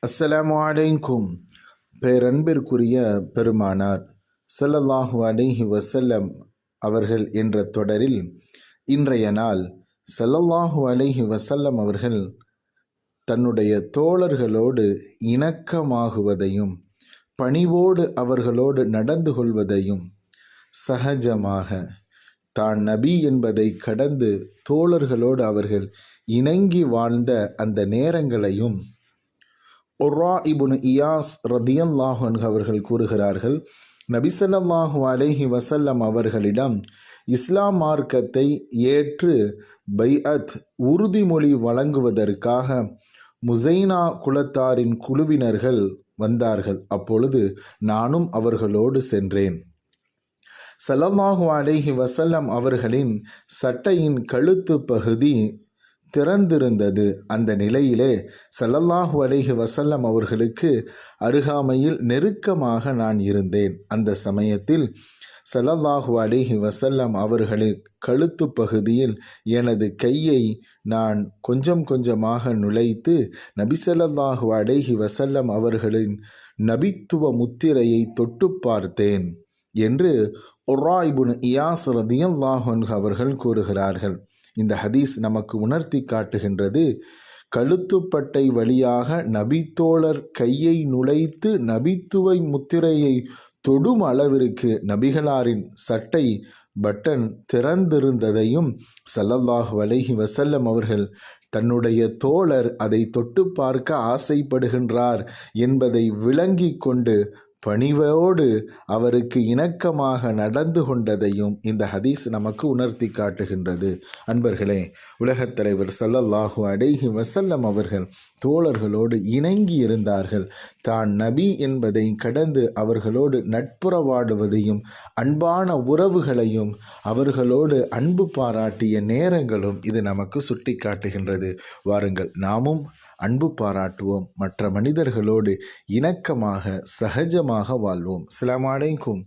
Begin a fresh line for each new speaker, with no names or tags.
அஸ்ஸலாமு அலைக்கும். பேரன்பிற்குரிய பெருமானார் ஸல்லல்லாஹு அலைஹி வஸல்லம் அவர்கள் என்ற தொடரில் இன்றைய நாள் ஸல்லல்லாஹு அலைஹி வஸல்லம் அவர்கள் தன்னுடைய தோழர்களோடு இணக்கமாகுவதையும் பணிவோடு அவர்களோடு நடந்து கொள்வதையும் சகஜமாக தான் நபி என்பதை கடந்து தோழர்களோடு அவர்கள் இணங்கி வாழ்ந்த அந்த நேரங்களையும் உர்ரா இப்னு இயாஸ் ரதியல்லாஹு அன்ஹு அவர்கள் கூறுகிறார்கள், நபி ஸல்லல்லாஹு அலைஹி வஸல்லம் அவர்களிடம் இஸ்லாம் மார்க்கத்தை ஏற்று பைஅத் உறுதிமொழி வழங்குவதற்காக முசைனா குலத்தாரின் குழுவினர்கள் வந்தார்கள். அப்பொழுது நானும் அவர்களோடு சென்றேன். ஸல்லல்லாஹு அலைஹி வஸல்லம் அவர்களின் சட்டையின் கழுத்து பகுதி திறந்திருந்தது. அந்த நிலையிலே ஸல்லல்லாஹு அலைஹி வஸல்லம் அவர்களுக்கு அருகாமையில் நெருக்கமாக நான் இருந்தேன். அந்த சமயத்தில் ஸல்லல்லாஹு அலைஹி வஸல்லம் அவர்களின் கழுத்து பகுதியில் எனது கையை நான் கொஞ்சம் கொஞ்சமாக நுழைத்து நபி ஸல்லல்லாஹு அலைஹி வஸல்லம் அவர்களின் நபித்துவ முத்திரையை தொட்டு பார்த்தேன் என்று உர்ரா இப்னு இயாஸ் ரதியல்லாஹு அன்ஹு அவர்கள் கூறுகிறார்கள். இந்த ஹதீஸ் நமக்கு உணர்த்தி காட்டுகின்றது, கழுத்துப்பட்டை வழியாக நபித்தோழர் கையை நுழைத்து நபித்துவ முத்திரையை தொடும் அளவிற்கு நபிகளாரின் சட்டை பட்டன் திறந்திருந்ததையும் ஸல்லல்லாஹு அலைஹி வஸல்லம் அவர்கள் தன்னுடைய தோழர் அதை தொட்டு பார்க்க ஆசைப்படுகின்றார் என்பதை விளங்கி கொண்டு பணிவோடு அவருக்கு இணக்கமாக நடந்து கொண்டதையும் இந்த ஹதீஸ் நமக்கு உணர்த்தி காட்டுகின்றது. அன்பர்களே, உலகத் தலைவர் ஸல்லல்லாஹு அலைஹி வஸல்லம் அவர்கள் தோழர்களோடு இணங்கி இருந்தார்கள். தான் நபி என்பதை கடந்து அவர்களோடு நட்புறவாடுவதையும் அன்பான உறவுகளையும் அவர்களோடு அன்பு பாராட்டிய நேரங்களும் இது நமக்கு சுட்டி காட்டுகின்றது. வாருங்கள், நாமும் அன்பு பாராட்டுவோம், மற்ற மனிதர்களோடு இணக்கமாக சகஜமாக வாழ்வோம். அஸ்ஸலாமு அலைக்கும்.